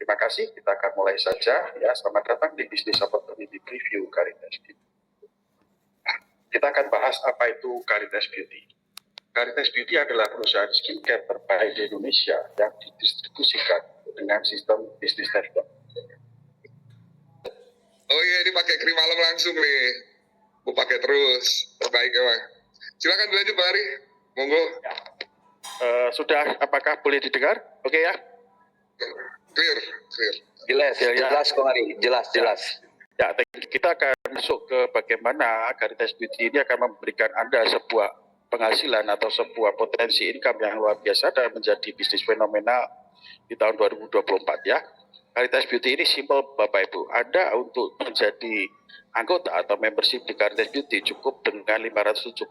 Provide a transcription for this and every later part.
Terima kasih, kita akan mulai saja. Ya, selamat datang di Business Opportunity Preview Caritas Beauty. Kita akan bahas apa itu Caritas Beauty. Caritas Beauty adalah perusahaan skincare terbaik di Indonesia yang didistribusikan dengan sistem bisnis network. Oh iya, ini pakai krim malam langsung nih. Mau pakai terus. Terbaik emang. Silakan dilanjut Pak Ari. Monggo. Ya. Sudah, apakah boleh didengar? Oke ya? Clear. Jelas Kong Ari, jelas. Ya, kita akan masuk ke bagaimana Caritas Beauty ini akan memberikan Anda sebuah penghasilan atau sebuah potensi income yang luar biasa dan menjadi bisnis fenomenal di tahun 2024 ya. Caritas Beauty ini simple Bapak Ibu. Anda untuk menjadi anggota atau membership di Caritas Beauty cukup dengan 575.000.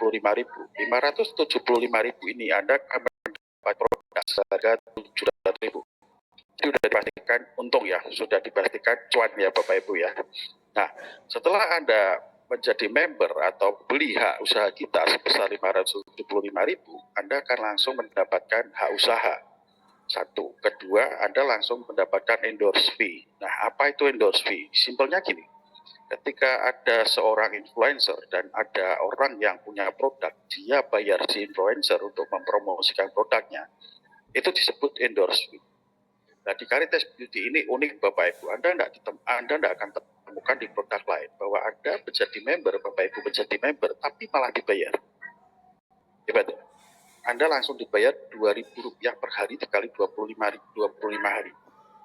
575.000 ini Anda akan mendapat produk seharga 700.000. Sudah dipastikan untung ya, sudah dipastikan cuan ya Bapak Ibu ya. Nah, setelah Anda menjadi member atau beli hak usaha kita sebesar 575.000, Anda akan langsung mendapatkan hak usaha. Satu. Kedua, Anda langsung mendapatkan endorse fee. Nah, apa itu endorse fee? Simpelnya gini, ketika ada seorang influencer dan ada orang yang punya produk, dia bayar si influencer untuk mempromosikan produknya, itu disebut endorse fee. Nah, di Caritas Beauty ini unik Bapak Ibu, Anda tidak akan temukan di produk lain bahwa Anda menjadi member, Bapak Ibu menjadi member, tapi malah dibayar. Hebat. Anda langsung dibayar Rp2.000 per hari dikali 25 hari.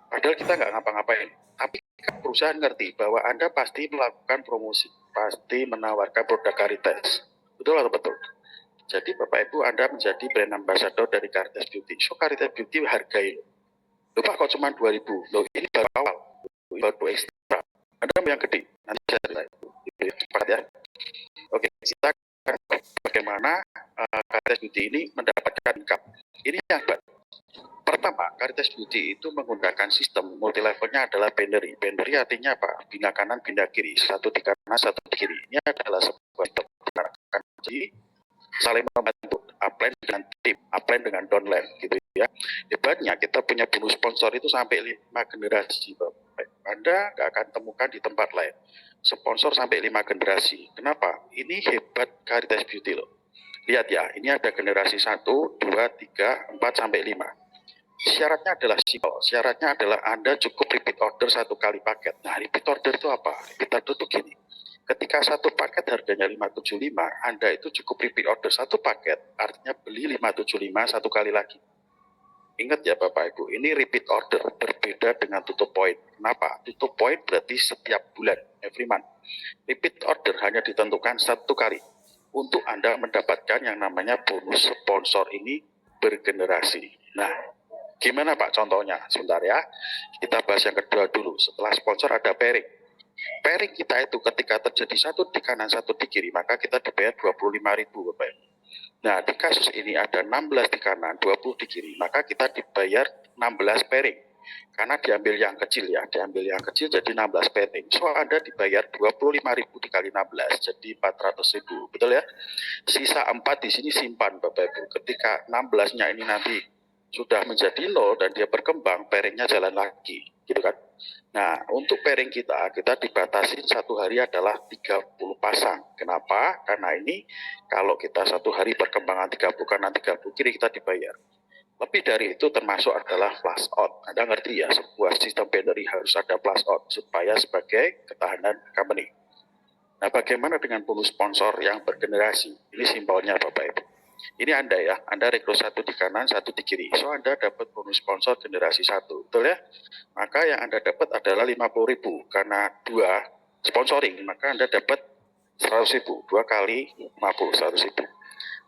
Padahal kita nggak ngapa-ngapain. Tapi perusahaan ngerti bahwa Anda pasti melakukan promosi, pasti menawarkan produk Caritas. Betul atau betul? Jadi Bapak Ibu Anda menjadi brand ambassador dari Caritas Beauty. So Caritas Beauty hargai. Loh Pak, kok cuma 2.000? Loh ini baru awal, baru ekstra. Ada yang gede, nanti saya cerita. Cepat ya. Oke, kita akan bagaimana Caritas Beauty ini mendapatkan income. Ini yang hebat. Pertama, Caritas Beauty itu menggunakan sistem multi levelnya adalah binary. Binary artinya apa? Bina kanan, bina kiri. Satu di kanan, satu di kiri. Ini adalah sebuah jadi saling membantu, upline dengan tim, upline dengan downline gitu ya. Hebatnya kita punya bonus sponsor itu sampai 5 generasi Bapak. Anda nggak akan temukan di tempat lain. Sponsor sampai 5 generasi. Kenapa? Ini hebat Caritas Beauty loh. Lihat ya, ini ada generasi 1, 2, 3, 4, sampai 5. Syaratnya adalah simple. Syaratnya adalah Anda cukup repeat order 1 kali paket. Nah, repeat order itu apa? Repeat order itu gini. Ketika 1 paket harganya 575, Anda itu cukup repeat order 1 paket, artinya beli 575 1 kali lagi. Ingat ya Bapak Ibu, ini repeat order, berbeda dengan tutup point. Kenapa? Tutup point berarti setiap bulan, every month. Repeat order hanya ditentukan 1 kali. Untuk Anda mendapatkan yang namanya bonus sponsor ini bergenerasi. Nah, gimana Pak contohnya? Sebentar ya, kita bahas yang kedua dulu. Setelah sponsor ada pairing. Pairing kita itu ketika terjadi 1 di kanan 1 di kiri, maka kita dibayar 25.000 Bapak. Nah, di kasus ini ada 16 di kanan, 20 di kiri, maka kita dibayar 16 pairing. Karena diambil yang kecil ya, diambil yang kecil jadi 16 pairing. So, Anda dibayar 25.000 dikali 16, jadi 400.000. Betul ya? Sisa 4 di sini simpan Bapak Ibu. Ketika 16-nya ini nanti sudah menjadi 0 dan dia berkembang, pairingnya jalan lagi, gitu kan? Nah, untuk pairing kita dibatasi 1 hari adalah 30 pasang. Kenapa? Karena ini kalau kita 1 hari perkembangan 30 kanan 30 kiri kita dibayar. Lebih dari itu termasuk adalah plus out. Anda ngerti ya, sebuah sistem binary harus ada plus out supaya sebagai ketahanan company. Nah, bagaimana dengan bonus sponsor yang bergenerasi? Ini simpelnya Bapak Ibu. Ini Anda ya, Anda rekrut 1 di kanan, 1 di kiri. So, Anda dapat bonus sponsor generasi 1, betul ya? Maka yang Anda dapat adalah 50.000. Karena 2 sponsoring, maka Anda dapat 100.000. 2 kali 50, 100.000.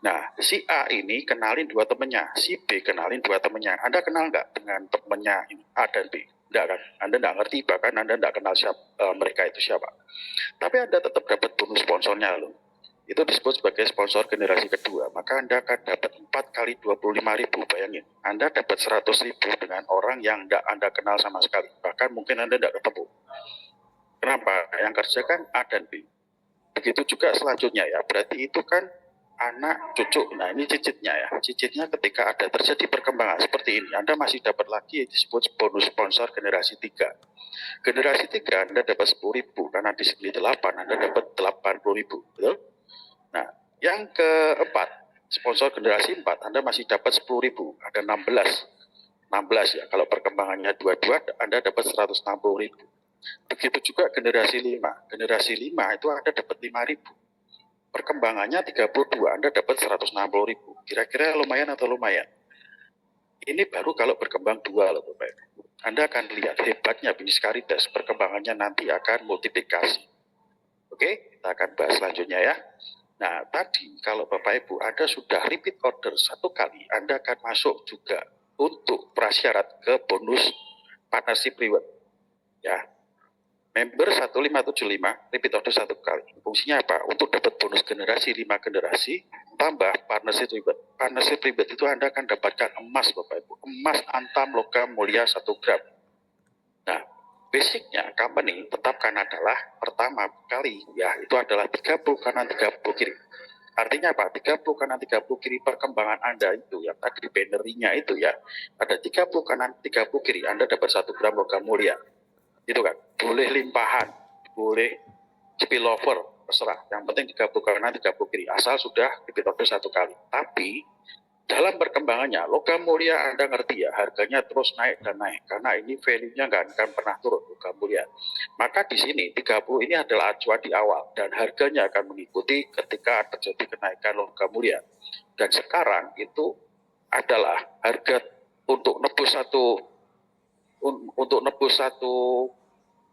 Nah, si A ini kenalin 2 temennya, si B kenalin 2 temennya. Anda kenal nggak dengan temennya ini, A dan B? Enggak kan? Anda nggak ngerti, bahkan Anda nggak kenal mereka itu siapa. Tapi Anda tetap dapat bonus sponsornya loh. Itu disebut sebagai sponsor generasi kedua. Maka Anda akan dapat 4 kali 25.000, bayangin. Anda dapat 100.000 dengan orang yang tidak Anda kenal sama sekali. Bahkan mungkin Anda tidak ketemu. Kenapa? Yang kerja kan A dan B. Begitu juga selanjutnya ya. Berarti itu kan anak, cucu. Nah, ini cicitnya ya. Cicitnya ketika ada terjadi perkembangan seperti ini, Anda masih dapat lagi yang disebut bonus sponsor generasi 3. Generasi 3 Anda dapat 10.000, karena di sini 8, Anda dapat 80.000. Betul? Nah, yang keempat, sponsor generasi 4, Anda masih dapat 10.000, ada 16. 16 ya, kalau perkembangannya 22, Anda dapat 160.000. Begitu juga generasi 5. Generasi 5 itu Anda dapat 5.000. Perkembangannya 32, Anda dapat 160.000. Kira-kira lumayan atau lumayan? Ini baru kalau berkembang 2 loh Bapak Ibu. Anda akan lihat hebatnya bisnis Caritas, perkembangannya nanti akan multiplikasi. Oke, kita akan bahas selanjutnya ya. Nah, tadi kalau Bapak Ibu Anda sudah repeat order 1 kali, Anda akan masuk juga untuk prasyarat ke bonus partnership reward. Ya, member 1575 repeat order 1 kali. Fungsinya apa? Untuk dapat bonus generasi 5 generasi tambah partnership reward. Partnership reward itu Anda akan dapatkan emas Bapak Ibu. Emas antam logam mulia 1 gram. Nah, basicnya company tetapkan adalah pertama kali ya itu adalah 30 kanan 30 kiri. Artinya apa? 30 kanan 30 kiri perkembangan Anda itu yang tadi bannernya itu ya. Ada 30 kanan 30 kiri Anda dapat 1 gram logam mulia. Itu kan, boleh limpahan, boleh spillover, terserah. Yang penting 30 kanan 30 kiri, asal sudah repeat order 1 kali. Tapi dalam perkembangannya, logam mulia Anda ngerti ya, harganya terus naik dan naik. Karena ini value-nya nggak akan pernah turun, logam mulia. Maka di sini 30 ini adalah acuan di awal, dan harganya akan mengikuti ketika terjadi kenaikan logam mulia. Dan sekarang itu adalah harga untuk nebus satu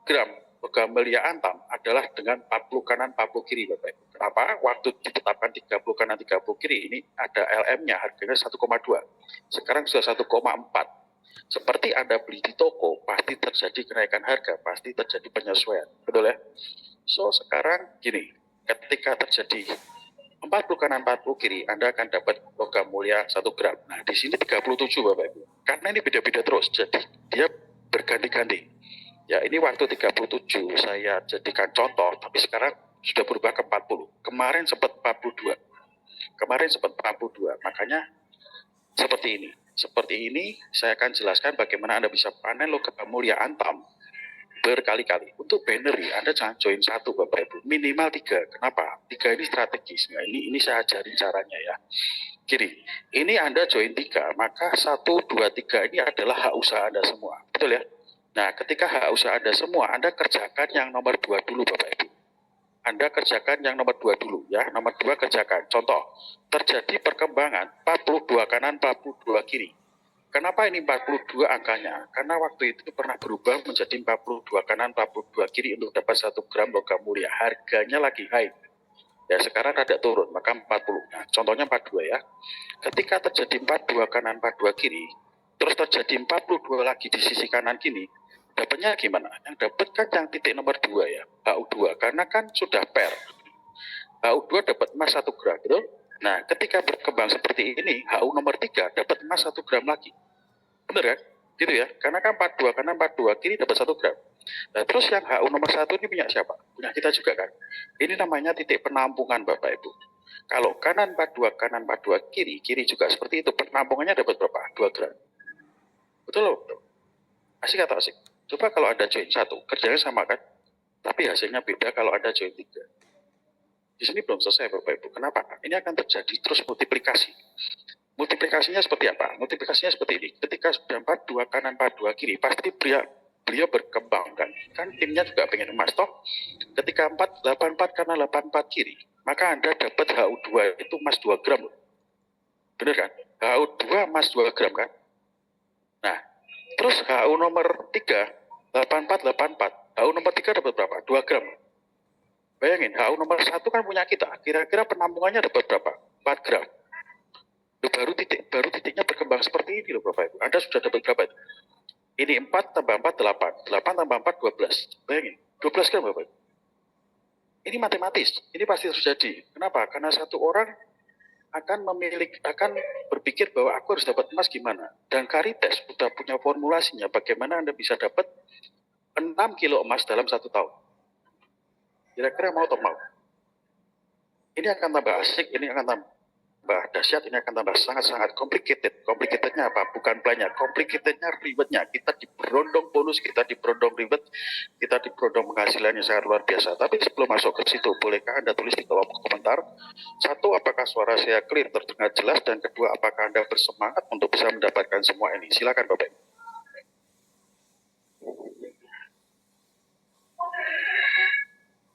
gram logam mulia antam adalah dengan 40 kanan 40 kiri Bapak Ibu. Kenapa? Waktu ditetapkan 30 kanan 30 kiri ini ada LM-nya harganya 1,2. Sekarang sudah 1,4. Seperti Anda beli di toko, pasti terjadi kenaikan harga, pasti terjadi penyesuaian. Betul ya? So, sekarang gini, ketika terjadi 40 kanan 40 kiri, Anda akan dapat logam mulia 1 gram. Nah, di sini 37 Bapak Ibu. Karena ini beda-beda terus, jadi dia berganti-ganti. Ya, ini waktu 37 saya jadikan contoh, tapi sekarang sudah berubah ke 40. Kemarin sempat 42. Makanya seperti ini. Seperti ini saya akan jelaskan bagaimana Anda bisa panen logam mulia antam berkali-kali. Untuk binary Anda jangan join 1 Bapak Ibu, minimal 3. Kenapa? 3 ini strategis. Nah, ini saya ajarin caranya ya. Gini, ini Anda join 3, maka 1, 2, 3 ini adalah hak usaha Anda semua. Betul ya? Nah, ketika hak usaha Anda semua, Anda kerjakan yang nomor 2 dulu Bapak Ibu. Anda kerjakan yang nomor 2 dulu ya. Nomor 2 kerjakan. Contoh, terjadi perkembangan 42 kanan 42 kiri. Kenapa ini 42 angkanya? Karena waktu itu pernah berubah menjadi 42 kanan 42 kiri untuk dapat 1 gram logam mulia. Harganya lagi high. Ya, sekarang ada turun, maka 40. Nah, contohnya 42 ya. Ketika terjadi 42 kanan 42 kiri, terus terjadi 42 lagi di sisi kanan kiri, dapatnya gimana? Yang dapat kan yang titik nomor 2 ya, HU2, karena kan sudah pair. HU2 dapat emas 1 gram, betul? Nah, ketika berkembang seperti ini, HU nomor 3 dapat emas 1 gram lagi. Bener kan? Gitu ya, karena kan 42 kanan 42 kiri dapat 1 gram. Nah, terus yang HU nomor 1 ini punya siapa? Punya kita juga kan? Ini namanya titik penampungan Bapak Ibu. Kalau kanan 42 kiri, kiri juga seperti itu. Penampungannya dapat berapa? 2 gram. Betul loh? Asik atau asik? Coba kalau Anda join 1, kerjanya sama kan? Tapi hasilnya beda kalau Anda join 3. Di sini belum selesai Bapak Ibu. Kenapa? Ini akan terjadi terus multiplikasi. Multiplikasinya seperti apa? Multiplikasinya seperti ini. Ketika sudah 42 kanan 42 kiri, pasti beliau berkembang kan. Kan timnya juga pengen emas toh. Ketika 84 kanan 84 kiri, maka Anda dapat HU2 itu emas 2 gram. Benar kan? HU2 emas 2 gram kan? Nah, terus HU nomor 3, 84. HU nomor 3 dapat berapa? 2 gram. Bayangin, HU nomor 1 kan punya kita. Kira-kira penampungannya dapat berapa? 4 gram. Loh, baru titiknya berkembang seperti ini loh Bapak Ibu. Anda sudah dapat berapa itu? Ini 4 tambah 4, 8. 8 tambah 4, 12. Bayangin, 12 gram Bapak Ibu. Ini matematis. Ini pasti terjadi. Kenapa? Karena satu orang akan berpikir bahwa aku harus dapat emas gimana. Dan Caritas sudah punya formulasinya bagaimana Anda bisa dapat 6 kilo emas dalam 1 tahun. Kira-kira mau atau mau? Ini akan tambah asik, ini akan tambah dahsyat, ini akan tambah sangat-sangat complicated. Complicatednya apa? Bukan plannya, complicatednya ribetnya. Kita diberondong bonus, kita diberondong ribet, kita diberondong penghasilan yang sangat luar biasa. Tapi sebelum masuk ke situ, bolehkah Anda tulis di kolom komentar? Satu, apakah suara saya clear, terdengar jelas? Dan kedua, apakah Anda bersemangat untuk bisa mendapatkan semua ini? Silakan Bapak.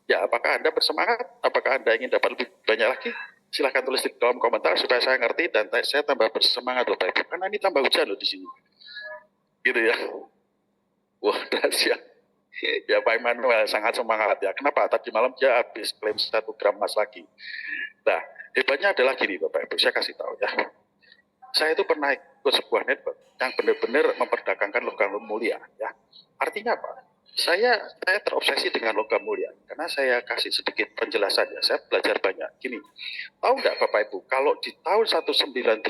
Ya, apakah Anda bersemangat? Apakah Anda ingin dapat lebih banyak lagi? Silahkan tulis di kolom komentar supaya saya ngerti dan saya tambah bersemangat Bapak Ibu. Karena ini tambah hujan loh di sini. Gitu ya. Wah, dahsyat. Ya Pak Immanuel sangat semangat ya. Kenapa? Tadi malam dia habis klaim 1 gram emas lagi. Nah, hebatnya adalah gini Bapak Ibu, saya kasih tahu ya. Saya itu pernah ikut sebuah network yang benar-benar memperdagangkan logam mulia ya. Artinya apa? Saya terobsesi dengan logam mulia karena saya kasih sedikit penjelasan ya. Saya belajar banyak. Gini, tahu nggak Bapak Ibu, kalau di tahun 1984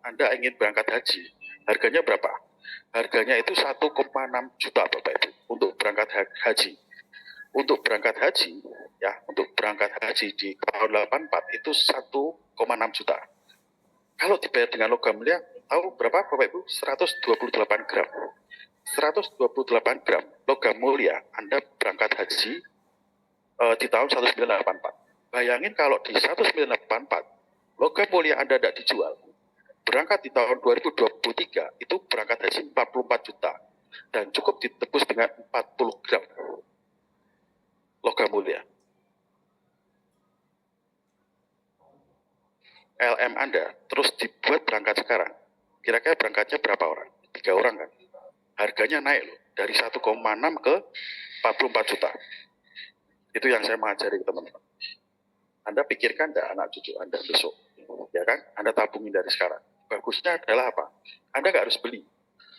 Anda ingin berangkat haji, harganya berapa? Harganya itu 1,6 juta Bapak Ibu untuk berangkat haji. Untuk berangkat haji ya, untuk berangkat haji di tahun 84 itu 1,6 juta. Kalau dibayar dengan logam mulia, tahu berapa Bapak Ibu? 128 gram. 128 gram logam mulia Anda berangkat haji di tahun 1984. Bayangin kalau di 1984 logam mulia Anda tidak dijual, berangkat di tahun 2023 itu berangkat haji 44 juta dan cukup ditebus dengan 40 gram logam mulia. LM Anda terus dibuat berangkat sekarang, kira-kira berangkatnya berapa orang? 3 orang kan? Harganya naik loh, dari 1,6 ke 44 juta. Itu yang saya mengajari ke teman-teman. Anda pikirkan enggak anak cucu Anda besok, ya kan? Anda tabungin dari sekarang. Bagusnya adalah apa? Anda nggak harus beli.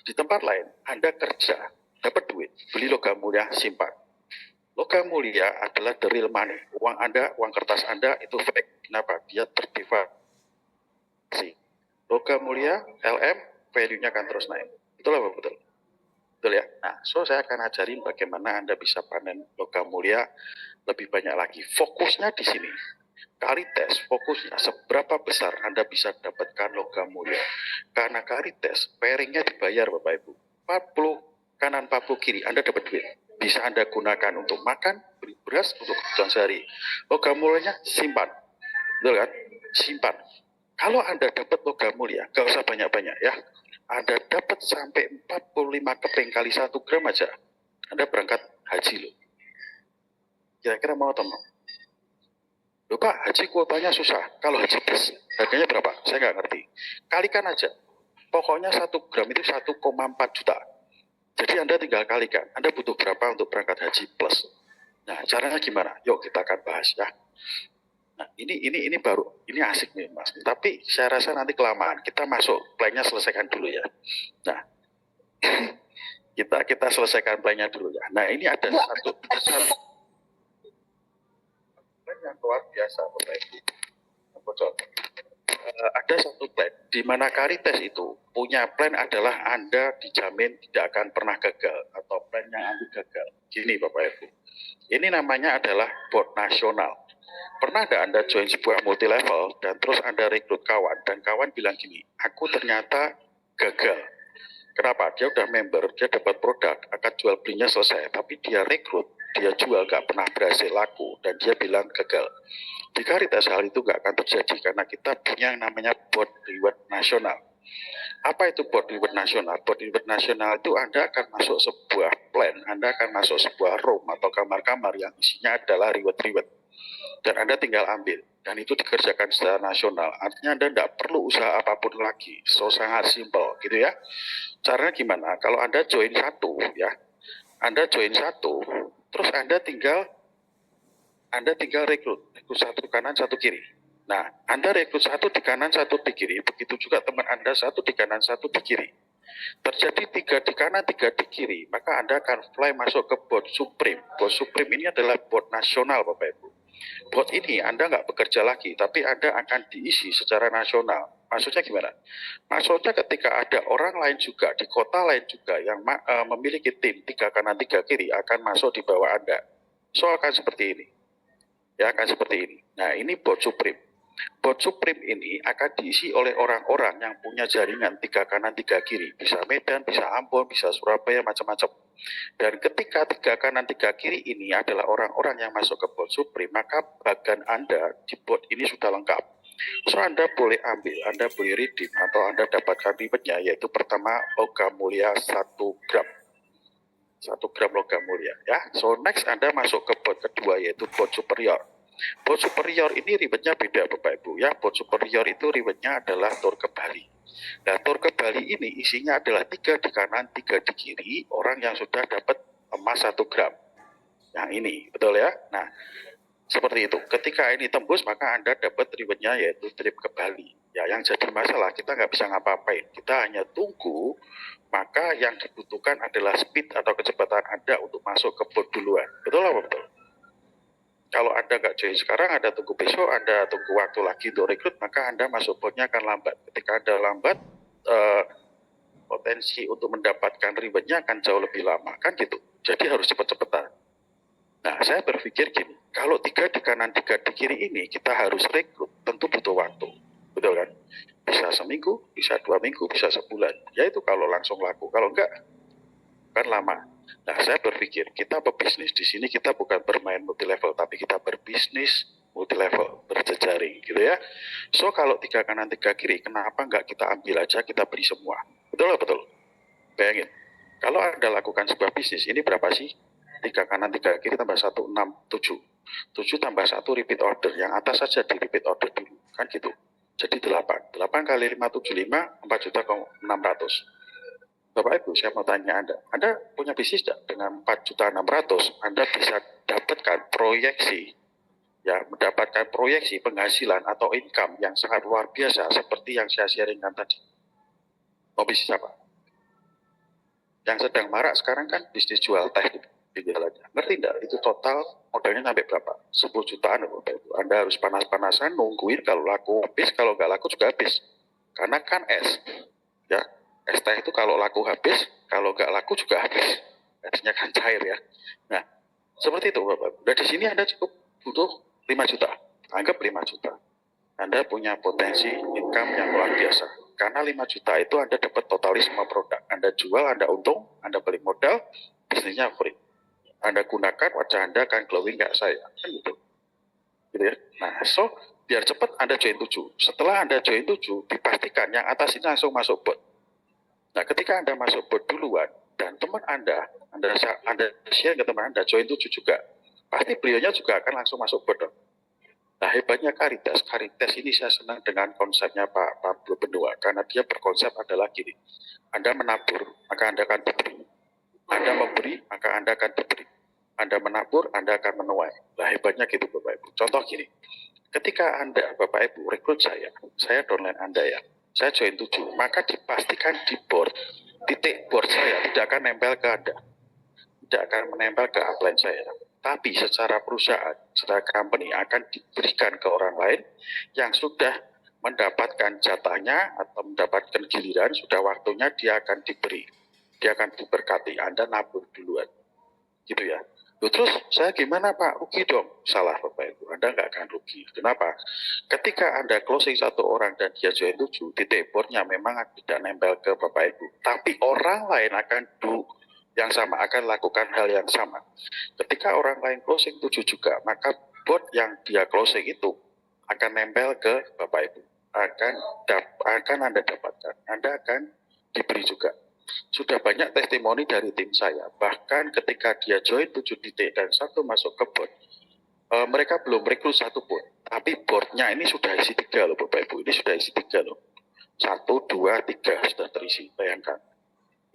Di tempat lain, Anda kerja, dapat duit, beli logam mulia, simpan. Logam mulia adalah the real money. Uang Anda, uang kertas Anda itu fake. Kenapa? Dia terdevaluasi. Logam mulia, LM, value-nya akan terus naik. Itulah betul. Betul ya. Nah, saya akan ajarin bagaimana Anda bisa panen logam mulia lebih banyak lagi. Fokusnya di sini. Karites, fokusnya seberapa besar Anda bisa dapatkan logam mulia. Karena karites, pairingnya dibayar Bapak Ibu. 40 kanan 40 kiri, Anda dapat duit. Bisa Anda gunakan untuk makan, beli beras untuk kebutuhan sehari. Logam mulianya simpan. Betul kan? Simpan. Kalau Anda dapat logam mulia, gak usah banyak-banyak ya. Anda dapat sampai 45 keping kali 1 gram aja, Anda berangkat haji loh. Kira-kira mau teman? Loh Pak, haji kuotanya susah. Kalau haji plus, harganya berapa? Saya nggak ngerti. Kalikan aja. Pokoknya 1 gram itu 1,4 juta. Jadi Anda tinggal kalikan. Anda butuh berapa untuk berangkat haji plus? Nah, caranya gimana? Yuk kita akan bahas ya. Nah, ini baru, ini asik nih Mas. Tapi saya rasa nanti kelamaan. Kita masuk plannya selesaikan dulu ya. Nah, kita selesaikan plannya dulu ya. Nah, ini ada satu plan yang luar biasa Bapak Ibu. Ada satu plan di mana Karites itu punya plan adalah Anda dijamin tidak akan pernah gagal atau plan yang anti gagal. Gini Bapak Ibu. Ini namanya adalah board nasional. Pernah ada Anda join sebuah multi level dan terus Anda rekrut kawan dan kawan bilang gini, aku ternyata gagal. Kenapa? Dia udah member, dia dapat produk, akan jual belinya selesai, tapi dia rekrut, dia jual gak pernah berhasil laku dan dia bilang gagal. Di Karitas hal itu gak akan terjadi karena kita punya yang namanya board reward nasional. Apa itu board reward nasional? Board reward nasional itu Anda akan masuk sebuah plan, Anda akan masuk sebuah room atau kamar-kamar yang isinya adalah reward-reward. Dan Anda tinggal ambil. Dan itu dikerjakan secara nasional. Artinya Anda tidak perlu usaha apapun lagi. Sangat simple gitu ya. Caranya gimana? Kalau Anda join satu ya. Anda join satu, terus Anda tinggal rekrut satu kanan, satu kiri. Nah, Anda rekrut satu di kanan, satu di kiri. Begitu juga teman Anda satu di kanan, satu di kiri. Terjadi 3 di kanan, 3 di kiri. Maka Anda akan fly masuk ke board supreme. Board supreme ini adalah board nasional Bapak Ibu. Bot ini Anda nggak bekerja lagi, tapi Anda akan diisi secara nasional. Maksudnya gimana? Maksudnya ketika ada orang lain juga, di kota lain juga yang memiliki tim 3 kanan 3 kiri akan masuk di bawah Anda. So akan seperti ini. Ya akan seperti ini. Nah ini bot supreme. Bot supreme ini akan diisi oleh orang-orang yang punya jaringan 3 kanan 3 kiri. Bisa Medan, bisa Ambon, bisa Surabaya, macam-macam. Dan ketika 3 kanan 3 kiri ini adalah orang-orang yang masuk ke bot supreme, maka bagan Anda di bot ini sudah lengkap. So Anda boleh ambil, Anda boleh redeem atau Anda dapatkan rewardnya, yaitu pertama logam mulia 1 gram. 1 gram logam mulia ya. So next Anda masuk ke bot kedua yaitu bot superior. Bot superior ini rewardnya beda Bapak Ibu ya. Bot superior itu rewardnya adalah tur ke Bali. Nah tur ke Bali ini isinya adalah 3 di kanan 3 di kiri orang yang sudah dapat emas 1 gram. Yang ini betul ya. Nah seperti itu. Ketika ini tembus maka Anda dapat rewardnya yaitu trip ke Bali. Ya yang jadi masalah kita nggak bisa ngapa-ngapain. Kita hanya tunggu. Maka yang dibutuhkan adalah speed atau kecepatan Anda untuk masuk ke bot duluan. Betul apa betul? Kalau Anda nggak join sekarang, Anda tunggu besok, Anda tunggu waktu lagi untuk rekrut, maka Anda masuk botnya akan lambat. Ketika Anda lambat, potensi untuk mendapatkan rewardnya akan jauh lebih lama. Kan gitu. Jadi harus cepat-cepatan. Nah, saya berpikir gini, kalau 3 di kanan 3 di kiri ini kita harus rekrut, tentu butuh waktu. Betul kan? Bisa seminggu, bisa 2 minggu, bisa sebulan. Ya itu kalau langsung laku. Kalau enggak, kan lama. Nah, saya berpikir kita pebisnis di sini kita bukan bermain multi level, tapi kita berbisnis multi level, berjejaring, gitu ya. So kalau 3 kanan 3 kiri, kenapa enggak kita ambil aja, kita beri semua? Betul lah betul. Bayangin, kalau Anda lakukan sebuah bisnis, ini berapa sih? 3 kanan 3 kiri tambah 1, 6, 7. 7 tambah 1 repeat order, yang atas saja di repeat order dulu, kan gitu. Jadi 8. 8 kali 575, 4.600.000. Bapak Ibu, saya mau tanya Anda punya bisnis tidak? Dengan 4.600.000, Anda bisa dapatkan proyeksi, ya, mendapatkan proyeksi penghasilan atau income yang sangat luar biasa seperti yang saya sharingkan tadi. Mau bisnis apa? Yang sedang marak sekarang kan bisnis jual teh di jalannya. Ngerti enggak? Itu total modalnya sampai berapa? 10 jutaan Bapak Ibu. Anda harus panas-panasan nungguin kalau laku habis, kalau nggak laku juga habis. Karena kan es, ya. Es teh itu kalau laku habis, kalau nggak laku juga habis. Esnya kan cair ya. Nah, seperti itu Bapak. Dan di sini Anda cukup butuh 5 juta. Anggap 5 juta. Anda punya potensi income yang luar biasa. Karena 5 juta itu Anda dapat totalis semua produk. Anda jual, Anda untung, Anda balik modal, bisnisnya free. Anda gunakan, wajah Anda akan glowing kayak saya. Kan gitu. Gitu ya. Nah, so biar cepat Anda join 7. Setelah Anda join 7, dipastikan yang atas ini langsung masuk bot. Nah, ketika Anda masuk bot duluan, dan teman Anda share ke teman Anda, join 7 juga, pasti beliaunya juga akan langsung masuk bot dong. Nah, hebatnya Caritas ini saya senang dengan konsepnya Pak Pablo Benua, karena dia berkonsep adalah gini, Anda menabur, maka Anda akan diberi. Anda memberi, maka Anda akan diberi. Anda menabur, Anda akan menuai. Nah, hebatnya gitu Bapak Ibu. Contoh gini, ketika Anda, Bapak Ibu, rekrut saya downline Anda ya, saya join 7, maka dipastikan di board, titik board saya tidak akan nempel ke Anda, tidak akan menempel ke upline saya, tapi secara perusahaan, secara company akan diberikan ke orang lain yang sudah mendapatkan jatahnya atau mendapatkan giliran, sudah waktunya dia akan diberi, dia akan diberkati, Anda nabur duluan, gitu ya. Loh, terus saya gimana Pak? Rugi dong. Salah Bapak Ibu, Anda nggak akan rugi. Kenapa? Ketika Anda closing 1 orang dan dia join 7, titik boardnya memang tidak nempel ke Bapak Ibu. Tapi orang lain akan do yang sama, akan lakukan hal yang sama. Ketika orang lain closing 7 juga, maka board yang dia closing itu akan nempel ke Bapak Ibu. Akan Anda dapatkan. Anda akan diberi juga. Sudah banyak testimoni dari tim saya. Bahkan ketika dia join 7 titik dan 1 masuk ke board, mereka belum rekrut 1 pun. Tapi boardnya ini sudah isi 3 loh Bapak Ibu. Ini sudah isi 3 loh. 1, 2, 3 sudah terisi. Bayangkan.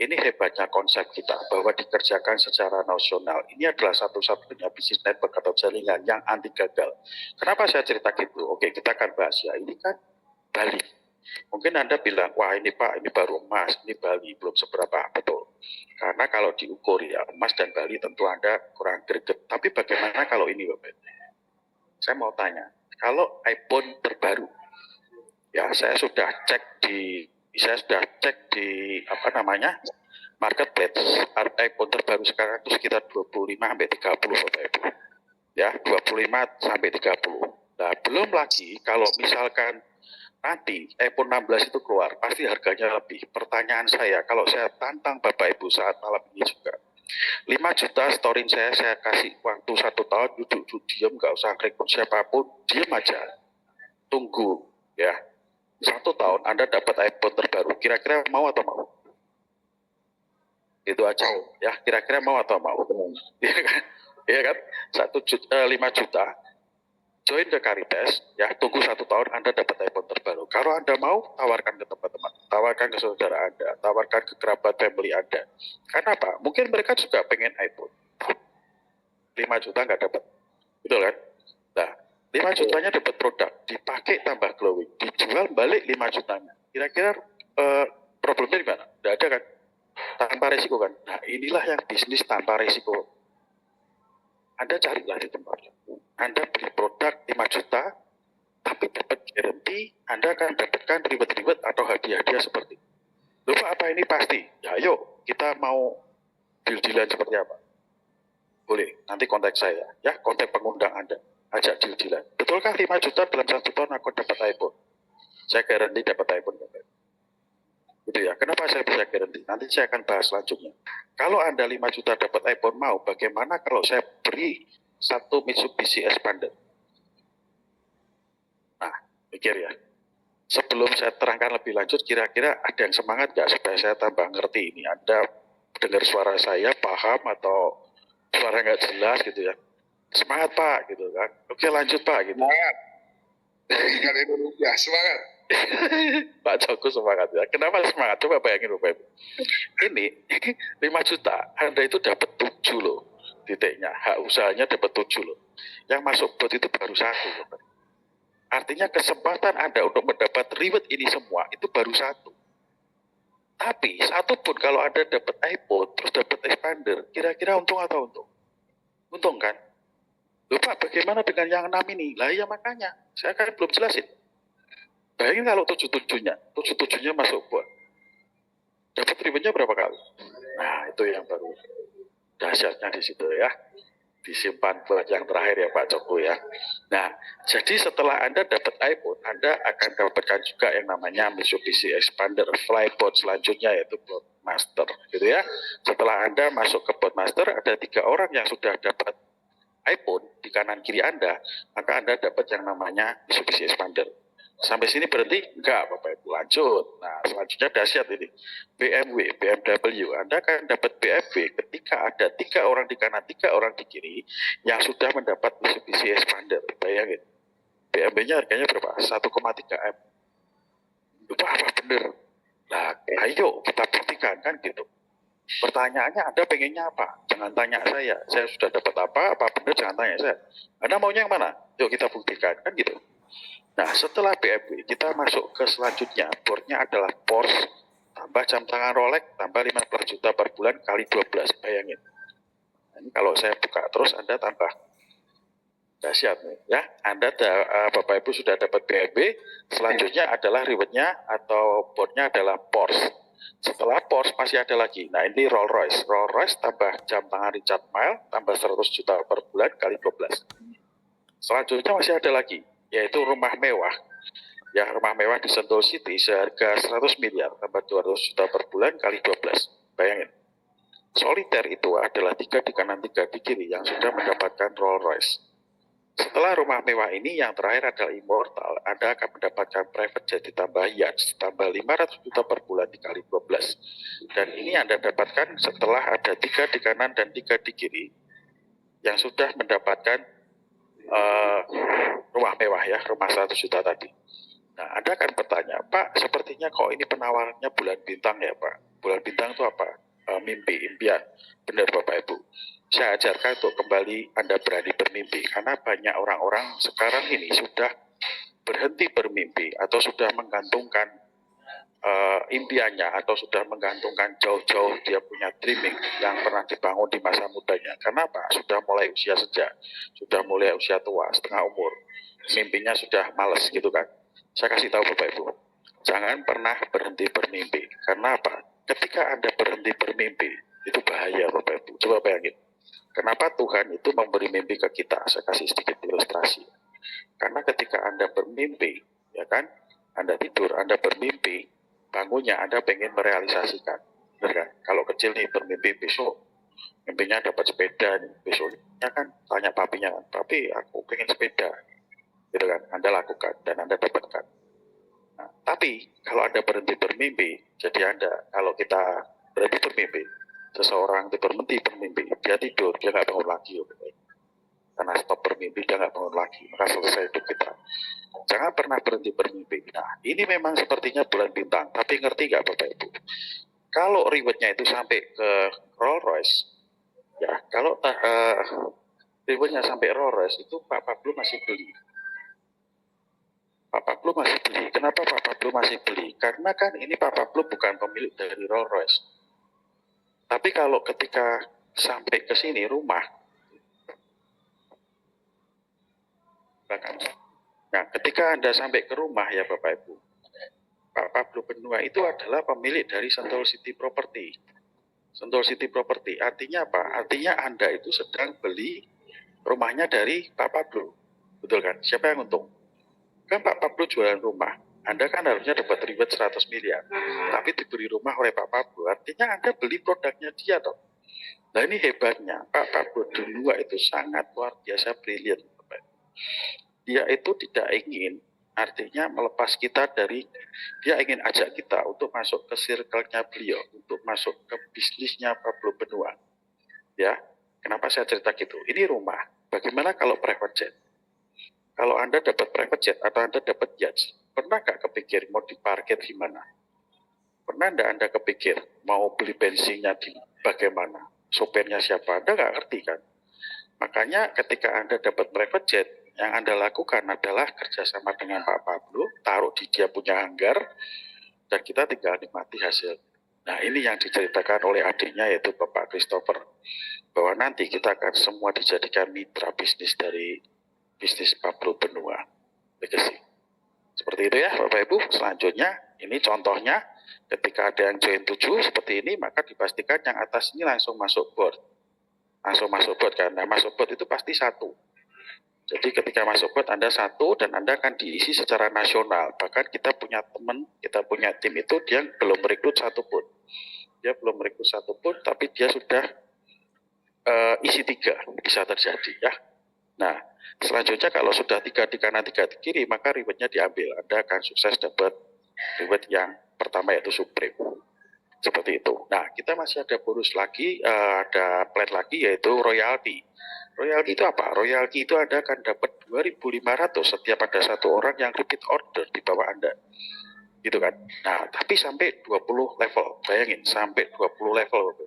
Ini hebatnya konsep kita bahwa dikerjakan secara nasional. Ini adalah satu-satunya bisnis network atau jaringan yang anti gagal. Kenapa saya cerita gitu? Oke, kita akan bahas ya. Ini kan Bali. Mungkin Anda bilang, wah ini Pak, ini baru emas, ini Bali, belum seberapa. Betul. Karena kalau diukur ya, emas dan Bali tentu Anda kurang greget. Tapi bagaimana kalau ini Bapak? Saya mau tanya, kalau iPhone terbaru, ya saya sudah cek di marketplace, iPhone terbaru sekarang itu sekitar 25-30 Bapak Ibu. ya 25 sampai 30. Nah, belum lagi kalau misalkan nanti iPhone 16 itu keluar, pasti harganya lebih. Pertanyaan saya, kalau saya tantang Bapak Ibu saat malam ini juga, 5 juta storing saya kasih waktu 1 tahun, duduk diam, nggak usah rekrut siapapun, diam aja, tunggu ya. 1 tahun Anda dapat iPhone terbaru, kira-kira mau atau mau? Itu aja, ya kira-kira mau atau mau? Iya kan? Iya kan? 5 juta, join ke Caritas, ya tunggu 1 tahun Anda dapat iPhone terbaru. Kalau Anda mau, tawarkan ke teman-teman, tawarkan ke saudara Anda, tawarkan ke kerabat family Anda. Karena apa? Mungkin mereka juga pengen iPhone. 5 juta nggak dapat, betul kan? Nah, 5 jutanya dapat produk, dipakai tambah glowing, dijual balik 5 jutanya. Kira-kira problemnya di mana? Nggak ada kan? Tanpa risiko kan? Nah, inilah yang bisnis tanpa risiko. Anda carilah di tempatnya. Anda beli produk 5 juta, tapi dapat guarantee, Anda akan dapatkan ribet-ribet atau hadiah-hadiah seperti itu. Lupa apa ini pasti? Ya ayo, kita mau deal-dealan seperti apa? Boleh, nanti kontak saya, ya kontak pengundang Anda, ajak deal-dealan. Betulkah 5 juta dalam 1 tahun aku dapat iPhone? Saya garansi dapat iPhone. Gitu ya, kenapa saya bisa garansi? Nanti saya akan bahas selanjutnya. Kalau Anda 5 juta dapat iPhone mau, bagaimana kalau saya beri satu Mitsubishi Expander? Nah, pikir ya. Sebelum saya terangkan lebih lanjut, kira-kira ada yang semangat nggak supaya saya tambah ngerti ini? Anda dengar suara saya, paham atau suara nggak jelas gitu ya? Semangat Pak, gitu kan? Oke lanjut Pak, gitu. Semangat. Dengan Indonesia, semangat. Pak Joko semangat ya. Kenapa semangat? Coba bayangin Bapak Ibu. Ini 5 juta, Anda itu dapat 7 loh titiknya. Hak usahanya dapat 7 loh. Yang masuk bot itu baru 1. Bapak. Artinya kesempatan Anda untuk mendapat reward ini semua itu baru 1. Tapi 1 pun kalau Anda dapat iPhone terus dapat expander, kira-kira untung atau untung? Untung kan? Loh Pak, bagaimana dengan yang 6 ini? Lah ya makanya, saya kan belum jelasin. Bayangin kalau 7-7-nya masuk bot. Dapat rewardnya berapa kali? Nah, itu yang baru dahsyatnya di situ ya. Disimpan buat yang terakhir ya Pak Joko ya. Nah, jadi setelah Anda dapat iPhone, Anda akan dapatkan juga yang namanya Mitsubishi Expander Flyboat selanjutnya, yaitu Boat Master gitu ya. Setelah Anda masuk ke Boat Master, ada 3 orang yang sudah dapat iPhone di kanan kiri Anda, maka Anda dapat yang namanya Mitsubishi Expander. Sampai sini berhenti? Enggak, Bapak Ibu, lanjut. Nah, selanjutnya dahsyat ini. BMW, Anda akan dapat BMW ketika ada 3 orang di kanan, 3 orang di kiri yang sudah mendapat Mitsubishi Expander. Bayangin, BMW-nya harganya berapa? 1,3 M. Lupa apa bener? Nah, ayo kita buktikan kan gitu. Pertanyaannya Anda pengennya apa? Jangan tanya saya sudah dapat apa benar jangan tanya saya. Anda maunya yang mana? Yuk kita buktikan, kan gitu. Nah setelah BMW kita masuk ke selanjutnya, boardnya adalah Porsche, tambah jam tangan Rolex, tambah 15 juta per bulan kali 12, bayangin. Nah, ini kalau saya buka terus Anda tambah dahsyat nih ya. Anda Bapak Ibu sudah dapat BMW, selanjutnya adalah rewardnya atau boardnya adalah Porsche. Setelah Porsche masih ada lagi. Nah ini Rolls Royce. Rolls Royce tambah jam tangan Richard Mille, tambah 100 juta per bulan kali 12. Selanjutnya masih ada lagi, yaitu rumah mewah. Yang rumah mewah di Sentul City seharga 100 miliar, tambah 200 juta per bulan kali 12. Bayangin. Soliter itu adalah 3 di kanan 3 di kiri yang sudah mendapatkan Rolls Royce. Setelah rumah mewah ini, yang terakhir adalah Immortal. Anda akan mendapatkan private jet ditambah yacht, tambah 500 juta per bulan dikali 12. Dan ini Anda dapatkan setelah ada 3 di kanan dan 3 di kiri yang sudah mendapatkan rumah mewah ya, rumah 100 juta tadi. Nah, Anda akan bertanya, Pak, sepertinya kok ini penawarannya bulan bintang ya, Pak? Bulan bintang itu apa? Mimpi, impian. Benar, Bapak Ibu. Saya ajarkan untuk kembali Anda berani bermimpi, karena banyak orang-orang sekarang ini sudah berhenti bermimpi atau sudah menggantungkan impiannya atau sudah menggantungkan jauh-jauh dia punya dreaming yang pernah dibangun di masa mudanya. Kenapa? Sudah mulai usia senja, sudah mulai usia tua, setengah umur. Mimpinya sudah males gitu kan. Saya kasih tahu Bapak Ibu, jangan pernah berhenti bermimpi. Karena apa? Ketika Anda berhenti bermimpi, itu bahaya Bapak Ibu. Coba bayangin. Kenapa Tuhan itu memberi mimpi ke kita? Saya kasih sedikit ilustrasi. Karena ketika Anda bermimpi, ya kan, Anda tidur, Anda bermimpi, bangunnya Anda pengen merealisasikan. Benar kan? Kalau kecil nih bermimpi besok, mimpinya dapat sepeda nih, besoknya kan tanya papinya kan, papi aku pengen sepeda, gitu kan, Anda lakukan dan Anda dapatkan. Nah, tapi kalau Anda berhenti bermimpi, jadi Anda, kalau kita berhenti bermimpi, seseorang itu berhenti bermimpi, dia tidur, dia nggak bangun lagi, karena stop bermimpi, dia nggak bangun lagi, maka selesai hidup kita. Jangan pernah berhenti bermimpi. Nah, ini memang sepertinya bulan bintang, tapi ngerti nggak Bapak Ibu? Kalau rewardnya itu sampai ke Rolls Royce, ya, kalau rewardnya sampai Rolls Royce itu Pak Pablo masih beli. Pak Pablo masih beli. Kenapa Pak Pablo masih beli? Karena kan ini Pak Pablo bukan pemilik dari Rolls Royce. Tapi kalau ketika sampai ke sini rumah, nah ketika Anda sampai ke rumah ya Bapak Ibu, Pak Pablo Benua itu adalah pemilik dari Sentul City Property. Sentul City Property artinya apa? Artinya Anda itu sedang beli rumahnya dari Pak Pablo. Betul kan? Siapa yang untung? Kan Pak Pablo jualan rumah. Anda kan harusnya dapat reward 100 miliar. Tapi diberi rumah oleh Pak Pablo. Artinya Anda beli produknya dia toh. Nah ini hebatnya. Pak Pablo Benua itu sangat luar biasa brilian. Dia itu tidak ingin, artinya melepas kita dari, dia ingin ajak kita untuk masuk ke circle-nya beliau, untuk masuk ke bisnisnya Pablo Benua. Ya, kenapa saya cerita gitu? Ini rumah. Bagaimana kalau private jet? Kalau Anda dapat private jet atau Anda dapat yacht, pernah nggak kepikir mau diparkir di mana? Pernah nggak Anda kepikir mau beli bensinnya di bagaimana? Sopirnya siapa? Anda nggak ngerti kan? Makanya ketika Anda dapat private jet, yang Anda lakukan adalah kerjasama dengan Pak Pablo, taruh di dia punya hanggar, dan kita tinggal nikmati hasil. Nah ini yang diceritakan oleh adiknya yaitu Bapak Christopher, bahwa nanti kita akan semua dijadikan mitra bisnis dari bisnis Pablo Benua Legacy. Seperti itu ya Bapak Ibu. Selanjutnya, ini contohnya ketika ada yang join 7 seperti ini, maka dipastikan yang atas ini langsung masuk board. Langsung masuk board kan. Nah masuk board itu pasti satu. Jadi ketika masuk board Anda satu dan Anda akan diisi secara nasional. Bahkan kita punya teman, kita punya tim itu dia belum merekrut satu pun. Dia belum merekrut satu pun, tapi dia sudah isi 3, bisa terjadi ya. Nah, selanjutnya kalau sudah 3 di kanan 3 di kiri, maka rewardnya diambil. Anda akan sukses dapat reward yang pertama yaitu Supreme. Seperti itu. Nah, kita masih ada bonus lagi, ada plan lagi yaitu royalty. Royalty itu apa? Royalty itu Anda akan dapat 2.500 setiap ada satu orang yang repeat order di bawah Anda. Gitu kan. Nah, tapi sampai 20 level. Bayangin, sampai 20 level.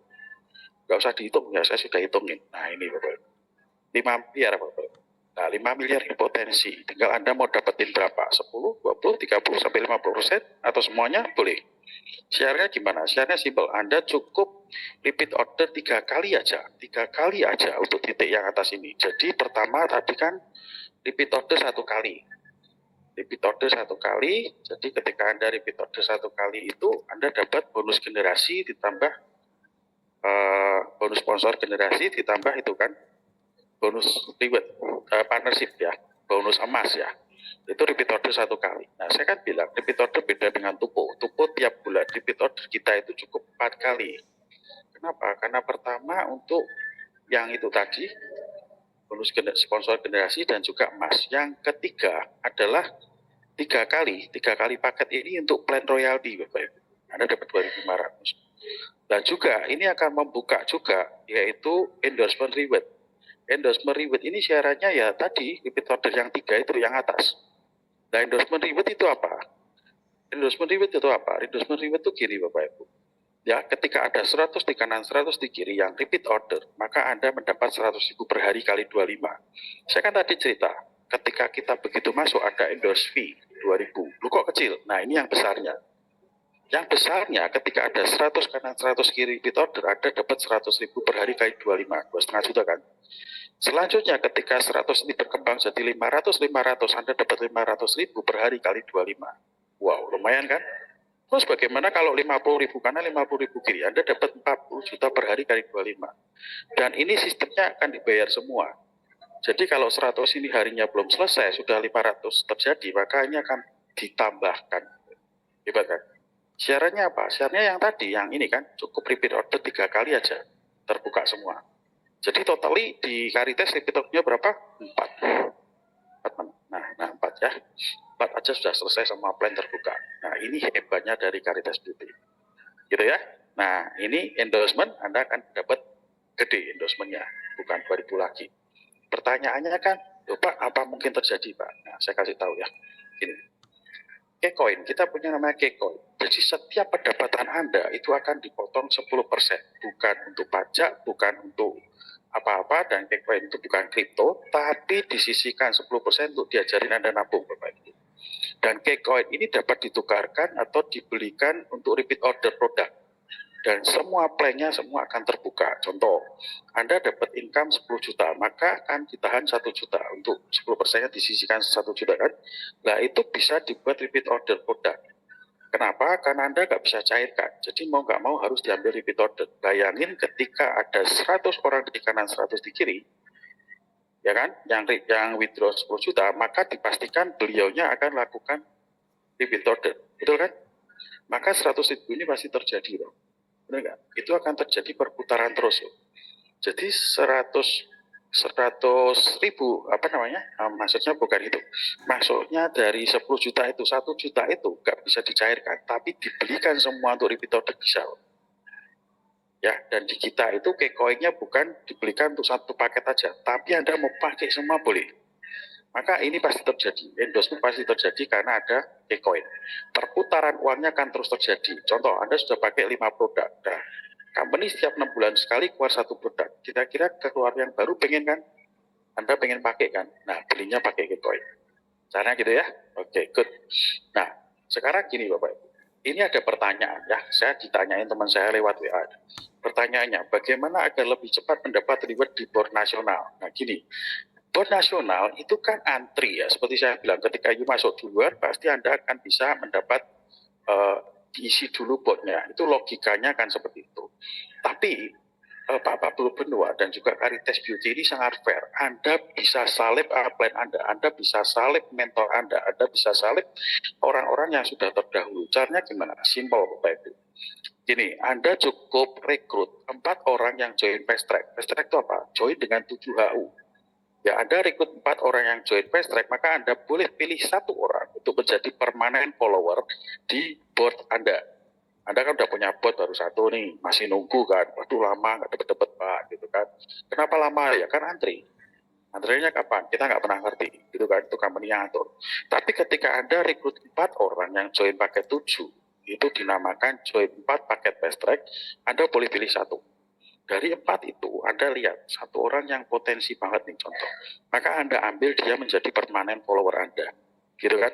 Nggak usah dihitung ya, saya sudah hitungin. Nah, ini Bapak. 5 miliar Bapak. Nah, 5 miliar ini potensi. Tinggal Anda mau dapetin berapa? 10, 20, 30, sampai 50%? Atau semuanya? Boleh. Syaratnya gimana? Syaratnya simpel. Anda cukup repeat order 3 kali aja. 3 kali aja untuk titik yang atas ini. Jadi pertama tadi kan repeat order 1 kali. Repeat order 1 kali. Jadi ketika Anda repeat order 1 kali itu, Anda dapat bonus generasi ditambah bonus sponsor generasi ditambah itu kan bonus reward partnership ya, bonus emas ya. Itu repeat order 1 kali. Nah, saya kan bilang repeat order beda dengan Tupo. Tupo tiap bulan repeat order kita itu cukup 4 kali. Kenapa? Karena pertama untuk yang itu tadi bonus sponsor generasi dan juga emas. Yang ketiga adalah 3 kali paket ini untuk plan royalty Bapak Ibu. Anda dapat 2.500. Dan juga ini akan membuka juga yaitu endorsement reward. Endorsement reward ini syaratnya ya tadi repeat order yang 3 itu yang atas. Nah endorsement reward itu apa? Endorsement reward itu apa? Endorsement reward itu kiri Bapak Ibu. Ya, ketika ada 100 di kanan, 100 di kiri yang repeat order, maka Anda mendapat 100.000 per hari kali 25. Saya kan tadi cerita, ketika kita begitu masuk ada endorse fee 2.000. Lu kok kecil? Nah, ini yang besarnya. Yang besarnya ketika ada 100 kanan 100 kiri repeat order, Anda dapat 100.000 per hari kali 25, 2,5 juta kan. Selanjutnya ketika 100 ini berkembang jadi 500, Anda dapat 500.000 per hari kali 25. Wow, lumayan kan? Terus bagaimana kalau 50.000, karena 50.000 kiri, Anda dapat 40 juta per hari kali 25. Dan ini sistemnya akan dibayar semua. Jadi kalau 100 ini harinya belum selesai, sudah 500 terjadi, maka ini akan ditambahkan. Hebat kan? Syaratnya apa? Syaratnya yang tadi, yang ini kan, cukup repeat order 3 kali aja, terbuka semua. Jadi totally di Karites repeat ordernya berapa? 4. Nah 4 ya. 4 aja sudah selesai semua plan terbuka. Nah ini hebatnya dari Karites Beauty. Gitu ya. Nah ini endorsement, Anda akan dapat gede endorsementnya, bukan 2000 lagi. Pertanyaannya kan, Pak, apa mungkin terjadi, Pak? Nah, saya kasih tahu ya. Gini, Kecoin, kita punya namanya Kecoin. Jadi setiap pendapatan Anda itu akan dipotong 10%. Bukan untuk pajak, bukan untuk apa-apa, dan Kecoin itu bukan kripto, tapi disisihkan 10% untuk diajarin Anda nabung, Bapak Ibu. Dan Kecoin ini dapat ditukarkan atau dibelikan untuk repeat order produk. Dan semua plan-nya semua akan terbuka. Contoh, Anda dapat income 10 juta, maka akan ditahan 1 juta. Untuk 10%-nya disisihkan 1 juta kan. Nah itu bisa dibuat repeat order produk. Kenapa? Karena Anda nggak bisa cairkan. Jadi mau nggak mau harus diambil repeat order. Bayangin ketika ada 100 orang di kanan, 100 di kiri, ya kan, yang withdraw 10 juta, maka dipastikan beliaunya akan lakukan repeat order. Betul kan? Maka 100.000 ini pasti terjadi, loh. Benar nggak? Itu akan terjadi perputaran terus. Loh. Jadi 100.000 maksudnya bukan itu, maksudnya dari 10 juta itu 1 juta itu nggak bisa dicairkan, tapi dibelikan semua untuk repeat order bisa. Ya, dan di kita itu Kecoin-nya bukan dibelikan untuk satu paket aja, tapi Anda mau pakai semua boleh. Maka ini pasti terjadi, endorsement pasti terjadi karena ada Kecoin. Perputaran uangnya akan terus terjadi. Contoh, Anda sudah pakai 5 produk. Nah, company setiap 6 bulan sekali keluar 1 produk. Kira-kira keluar yang baru pengen kan? Anda pengen pakai kan? Nah, belinya pakai Kecoin. Caranya gitu ya? Oke, good. Nah, sekarang gini Bapak Ibu. Ini ada pertanyaan ya, saya ditanyain teman saya lewat WA. Pertanyaannya, bagaimana agar lebih cepat mendapat reward di board nasional? Nah, gini. Board nasional itu kan antri ya, seperti saya bilang, ketika you masuk duluan, pasti Anda akan bisa mendapat diisi dulu boardnya. Itu logikanya kan seperti itu. Tapi Pak Pablo Benua dan juga Karites Beauty ini sangat fair. Anda bisa salib plan Anda bisa salib mentor Anda bisa salib orang-orang yang sudah terdahulu. Caranya gimana? Simple Bapak Ibu. Gini, Anda cukup rekrut 4 orang yang join fast track. Fast track itu apa? Join dengan 7 HU. Ya, Anda rekrut 4 orang yang join fast track, maka Anda boleh pilih 1 orang untuk menjadi permanent follower di board Anda. Anda kan udah punya board baru 1 nih, masih nunggu kan, waduh lama nggak dapet-dapet Pak, gitu kan. Kenapa lama ya? Kan antri. Antrinya kapan? Kita nggak pernah ngerti, gitu kan, itu company yang atur. Tapi ketika Anda rekrut 4 orang yang join paket 7, itu dinamakan join 4 paket fast track, Anda boleh pilih 1. Dari 4 itu, Anda lihat 1 orang yang potensi banget nih contoh. Maka Anda ambil dia menjadi permanen follower Anda. Gitu kan?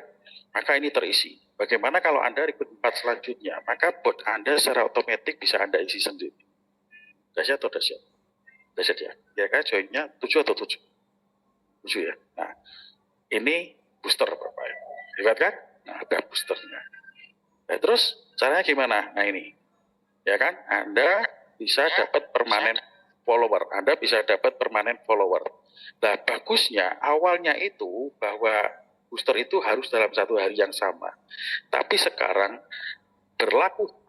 Maka ini terisi. Bagaimana kalau Anda rekrut 4 selanjutnya? Maka bot Anda secara otomatis bisa Anda isi sendiri. Dahsyat atau dahsyat? Dahsyat ya. Ya kan joinnya 7 atau 7? 7 ya. Nah, ini booster Bapak. Hebat kan? Nah, ada boosternya. Nah, terus caranya gimana? Nah ini. Ya kan? Anda bisa dapat permanen follower. Anda bisa dapat permanen follower. Nah, bagusnya awalnya itu bahwa booster itu harus dalam 1 hari yang sama. Tapi sekarang berlaku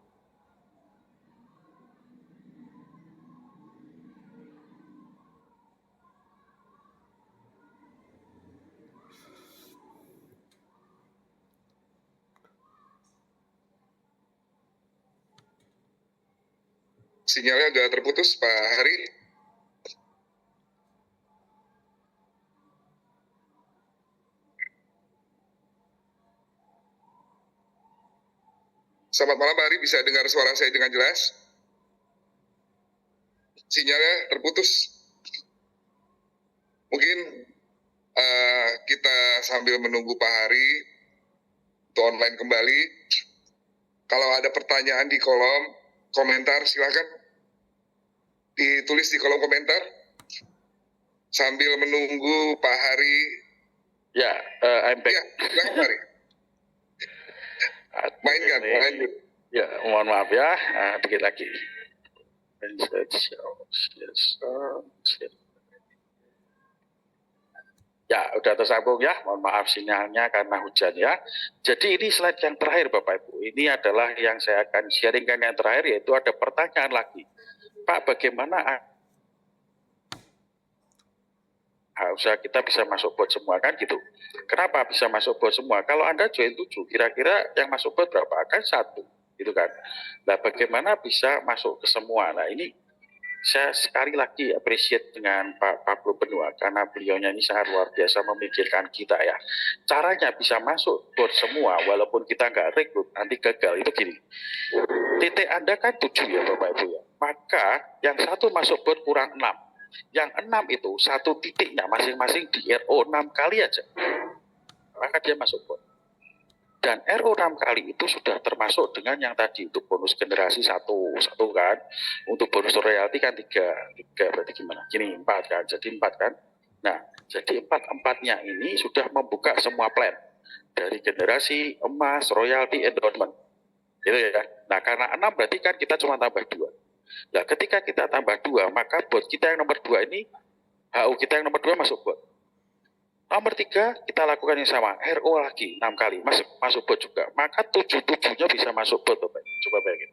Sinyalnya udah terputus, Pak Hari. Selamat malam, Pak Hari. Bisa dengar suara saya dengan jelas? Sinyalnya terputus. Mungkin kita sambil menunggu Pak Hari untuk online kembali. Kalau ada pertanyaan di kolom komentar, silakan ditulis di kolom komentar. Sambil menunggu Pak Hari. ya, I'm back. Ya, silakan Pak Hari. Mainkan, lanjut. Ya, mohon maaf ya, dikit lagi. Ya, udah tersambung ya. Mohon maaf sinyalnya karena hujan ya. Jadi ini slide yang terakhir Bapak Ibu. Ini adalah yang saya akan sharingkan yang terakhir, yaitu ada pertanyaan lagi. Pak, bagaimana usaha kita bisa masuk bot semua kan gitu. Kenapa bisa masuk bot semua? Kalau Anda join 7, kira-kira yang masuk bot berapa? Kan 1, gitu kan. Nah, bagaimana bisa masuk ke semua? Nah, ini saya sekali lagi appreciate dengan Pak Pablo Benua karena beliaunya ini sangat luar biasa memikirkan kita ya. Caranya bisa masuk bot semua walaupun kita nggak rekrut, nanti gagal itu gini. Titik Anda kan 7 ya Bapak Ibu ya. Maka yang 1 masuk bot kurang 6. Yang 6 itu 1 titiknya masing-masing di RO 6 kali aja. Maka dia masuk bot. Dan RO 6 kali itu sudah termasuk dengan yang tadi untuk bonus generasi 1 kan. Untuk bonus royalti kan 3 berarti gimana? Gini 4 kan, jadi 4 kan. Nah, jadi 4-4-nya ini sudah membuka semua plan. Dari generasi, emas, royalti, endowment. Gitu ya. Nah, karena 6 berarti kan kita cuma tambah 2. Nah, ketika kita tambah 2, maka bot kita yang nomor 2 ini, HU kita yang nomor 2 masuk bot. Nomor 3, kita lakukan yang sama, RO lagi 6 kali, masuk bot juga. Maka 7-7-nya bisa masuk bot, Bapak. Coba bayangin.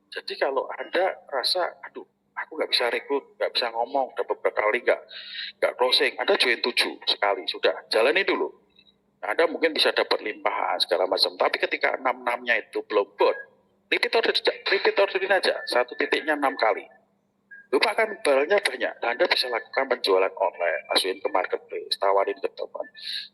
Jadi kalau Anda rasa, aduh, aku nggak bisa rekrut, nggak bisa ngomong, udah beberapa kali nggak closing, Anda join 7 sekali, sudah, jalani dulu. Nah, Anda mungkin bisa dapat limpahan segala macam. Tapi ketika 6-6-nya itu belum bot, repeat orderin aja, 1 titiknya 6 kali. Lupa kan barangnya banyak, nah, Anda bisa lakukan penjualan online, masukin ke marketplace, tawarin ke teman.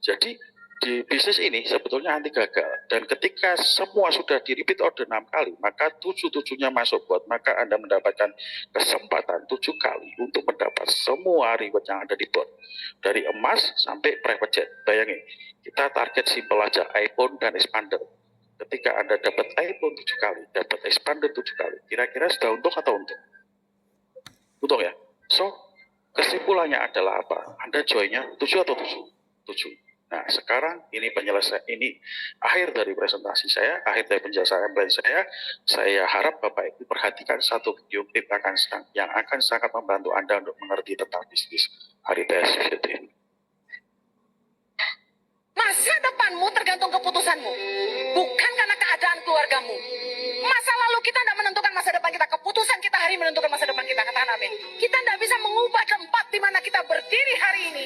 Jadi di bisnis ini sebetulnya anti gagal. Dan ketika semua sudah di repeat order 6 kali, maka 7-7-nya masuk bot, maka Anda mendapatkan kesempatan 7 kali untuk mendapat semua reward yang ada di bot. Dari emas sampai private jet. Bayangin, kita target simple aja, iPhone dan expander. Ketika Anda dapat iPhone 7 kali, dapat expander 7 kali, kira-kira sudah untung atau untung? Untung ya. So, kesimpulannya adalah apa? Anda joinnya 7 atau 7? 7. Nah, sekarang ini ini akhir dari presentasi saya, akhir dari penjelasan plan saya. Saya harap Bapak Ibu perhatikan satu video klip yang akan sangat membantu Anda untuk mengerti tentang bisnis Haritas ini. Masa depanmu tergantung keputusanmu, bukan karena keadaan keluargamu. Masa lalu kita tidak menentukan masa depan kita, keputusan kita hari menentukan masa depan kita. Katakan amin. Kita tidak bisa mengubah tempat di mana kita berdiri hari ini,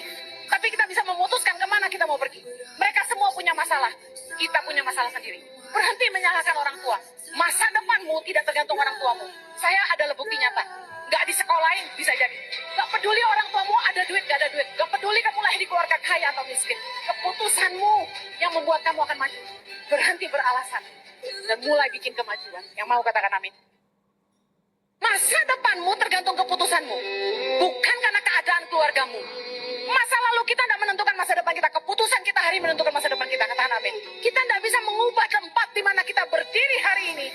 tapi kita bisa memutuskan kemana kita mau pergi. Mereka semua punya masalah, kita punya masalah sendiri. Berhenti menyalahkan orang tua. Masa depanmu tidak tergantung orang tuamu. Saya adalah bukti nyata. Gak disekolahin bisa jadi. Gak peduli orang tuamu ada duit gak ada duit. Gak peduli kamu lahir di keluarga kaya atau miskin. Keputusanmu yang membuat kamu akan maju. Berhenti beralasan dan mulai bikin kemajuan. Yang mau katakan amin. Masa depanmu tergantung keputusanmu, bukan karena keadaan keluargamu. Masa lalu kita tidak menentukan masa depan kita, keputusan kita hari menentukan masa depan kita. Katakan amin. Kita tidak bisa mengubah tempat di mana kita berdiri hari ini,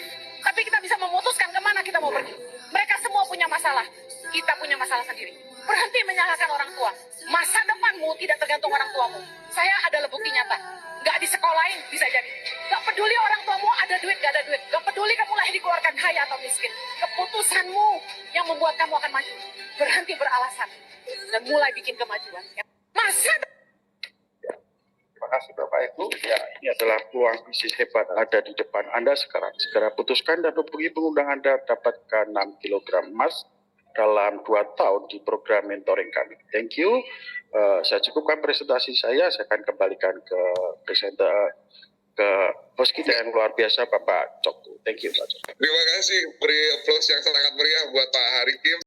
tapi kita bisa memutuskan kemana kita mau pergi. Mereka semua punya masalah, kita punya masalah sendiri. Berhenti menyalahkan orang tua. Masa depanmu tidak tergantung orang tuamu. Saya adalah bukti nyata. Gak disekolahin bisa jadi. Gak peduli orang tuamu ada duit gak ada duit. Gak peduli kamu lahir di keluarga kaya atau miskin. Keputusanmu yang membuat kamu akan maju. Berhenti beralasan dan mulai bikin kemajuan. Masa Terima kasih Bapak Ibu. Ya, ini adalah peluang bisnis hebat ada di depan Anda sekarang. Segera putuskan dan hubungi pengundang Anda dapatkan 6 kg emas dalam 2 tahun di program mentoring kami. Thank you. Saya cukupkan presentasi saya akan kembalikan ke host kita yang luar biasa Bapak Cokku. Thank you Pak Cokku. Terima kasih, beri applause yang sangat meriah buat Pak Hari Kim.